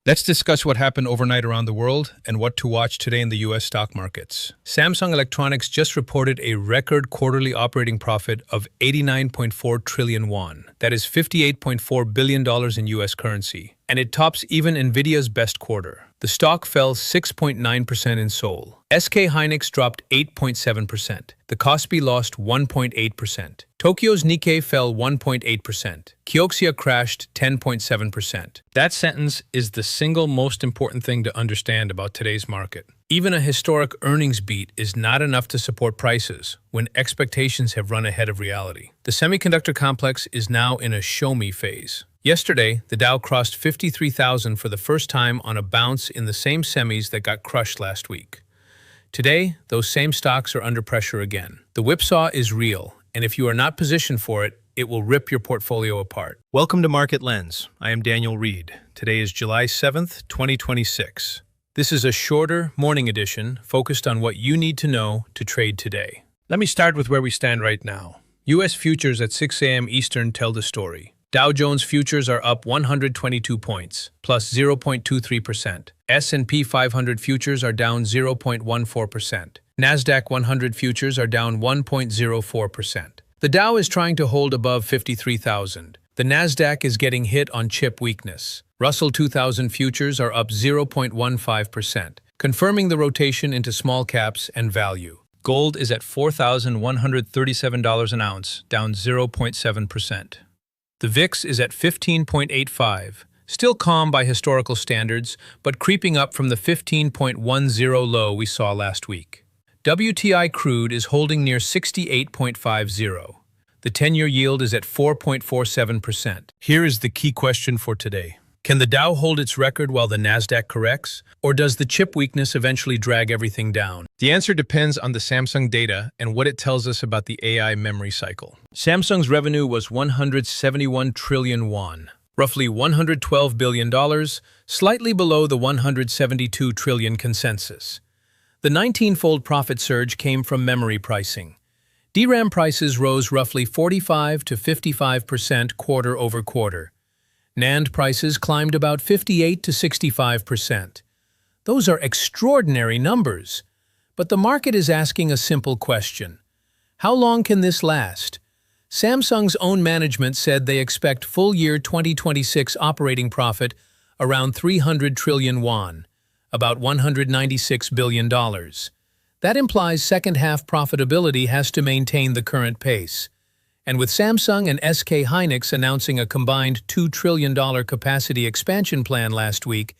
Let's discuss what happened overnight around the world and what to watch today in the US stock markets. Samsung Electronics just reported a record quarterly operating profit of 89.4 trillion won. That is $58.4 billion in US currency. And it tops even Nvidia's best quarter. The stock fell 6.9% in Seoul. SK Hynix dropped 8.7%. The KOSPI lost 1.8%. Tokyo's Nikkei fell 1.8%. Kioxia crashed 10.7%. That sentence is the single most important thing to understand about today's market. Even a historic earnings beat is not enough to support prices when expectations have run ahead of reality. The semiconductor complex is now in a show-me phase. Yesterday, the Dow crossed 53,000 for the first time on a bounce in the same semis that got crushed last week. Today, those same stocks are under pressure again. The whipsaw is real, and if you are not positioned for it, it will rip your portfolio apart. Welcome to Market Lens. I am Daniel Reed. Today is July 7th, 2026. This is a shorter morning edition focused on what you need to know to trade today. Let me start with where we stand right now. U.S. futures at 6 a.m. Eastern tell the story. Dow Jones futures are up 122 points, plus 0.23%. S&P 500 futures are down 0.14%. Nasdaq 100 futures are down 1.04%. The Dow is trying to hold above 53,000. The Nasdaq is getting hit on chip weakness. Russell 2000 futures are up 0.15%, confirming the rotation into small caps and value. Gold is at $4,137 an ounce, down 0.7%. The VIX is at 15.85, still calm by historical standards, but creeping up from the 15.10 low we saw last week. WTI crude is holding near 68.50. The 10-year yield is at 4.47%. Here is the key question for today. Can the Dow hold its record while the Nasdaq corrects, or does the chip weakness eventually drag everything down? The answer depends on the Samsung data and what it tells us about the AI memory cycle. Samsung's revenue was 171 trillion won, roughly $112 billion, slightly below the 172 trillion consensus. The 19-fold profit surge came from memory pricing. DRAM prices rose roughly 45 to 55% quarter over quarter. NAND prices climbed about 58 to 65%. Those are extraordinary numbers. But the market is asking a simple question. How long can this last? Samsung's own management said they expect full-year 2026 operating profit around 300 trillion won, about $196 billion. That implies second-half profitability has to maintain the current pace. And with Samsung and SK Hynix announcing a combined $2 trillion capacity expansion plan last week,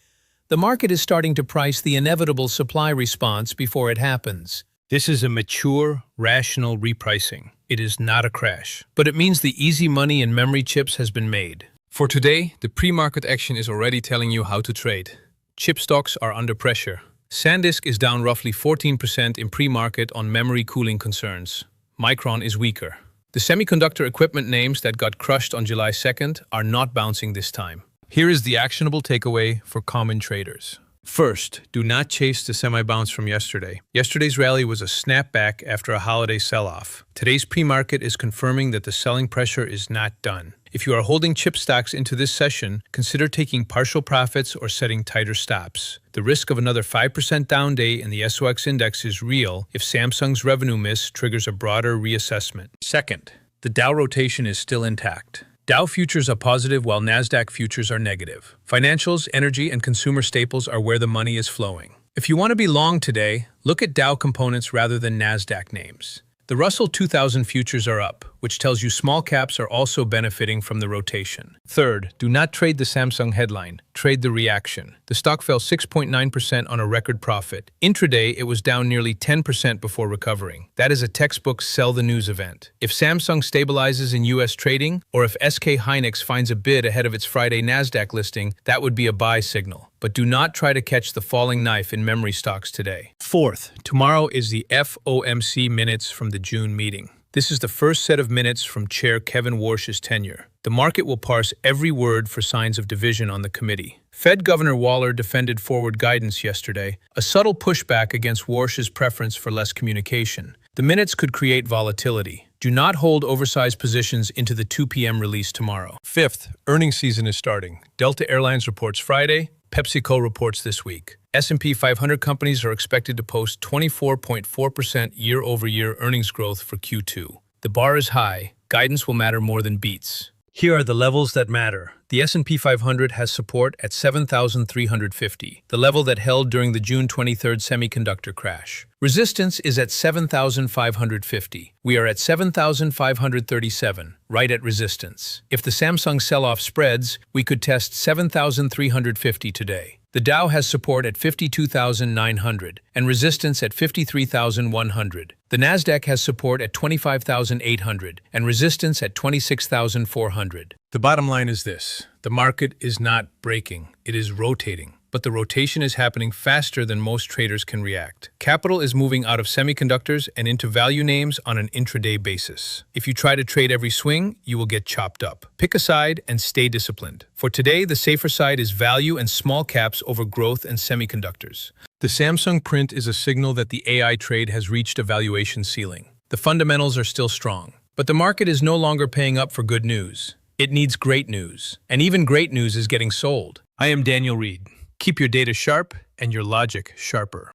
the market is starting to price the inevitable supply response before it happens. This is a mature, rational repricing. It is not a crash. But it means the easy money in memory chips has been made. For today, the pre-market action is already telling you how to trade. Chip stocks are under pressure. SanDisk is down roughly 14% in pre-market on memory cooling concerns. Micron is weaker. The semiconductor equipment names that got crushed on July 2nd are not bouncing this time. Here is the actionable takeaway for common traders. First, do not chase the semi-bounce from yesterday. Yesterday's rally was a snapback after a holiday sell-off. Today's pre-market is confirming that the selling pressure is not done. If you are holding chip stocks into this session, consider taking partial profits or setting tighter stops. The risk of another 5% down day in the SOX index is real if Samsung's revenue miss triggers a broader reassessment. Second, the Dow rotation is still intact. Dow futures are positive while Nasdaq futures are negative. Financials, energy, and consumer staples are where the money is flowing. If you want to be long today, look at Dow components rather than Nasdaq names. The Russell 2000 futures are up, which tells you small caps are also benefiting from the rotation. Third, do not trade the Samsung headline, trade the reaction. The stock fell 6.9% on a record profit. Intraday, it was down nearly 10% before recovering. That is a textbook sell the news event. If Samsung stabilizes in US trading, or if SK Hynix finds a bid ahead of its Friday Nasdaq listing, that would be a buy signal. But do not try to catch the falling knife in memory stocks today. Fourth, tomorrow is the FOMC minutes from the June meeting. This is the first set of minutes from Chair Kevin Warsh's tenure. The market will parse every word for signs of division on the committee. Fed Governor Waller defended forward guidance yesterday, a subtle pushback against Warsh's preference for less communication. The minutes could create volatility. Do not hold oversized positions into the 2 p.m. release tomorrow. Fifth, earnings season is starting. Delta Airlines reports Friday, PepsiCo reports this week. S&P 500 companies are expected to post 24.4% year-over-year earnings growth for Q2. The bar is high. Guidance will matter more than beats. Here are the levels that matter. The S&P 500 has support at 7,350, the level that held during the June 23rd semiconductor crash. Resistance is at 7,550. We are at 7,537, right at resistance. If the Samsung sell-off spreads, we could test 7,350 today. The Dow has support at 52,900 and resistance at 53,100. The Nasdaq has support at 25,800 and resistance at 26,400. The bottom line is this: the market is not breaking, it is rotating. But the rotation is happening faster than most traders can react. Capital is moving out of semiconductors and into value names on an intraday basis. If you try to trade every swing, you will get chopped up. Pick a side and stay disciplined. For today, the safer side is value and small caps over growth and semiconductors. The Samsung print is a signal that the AI trade has reached a valuation ceiling. The fundamentals are still strong, but the market is no longer paying up for good news. It needs great news, and even great news is getting sold. I am Daniel Reed. Keep your data sharp and your logic sharper.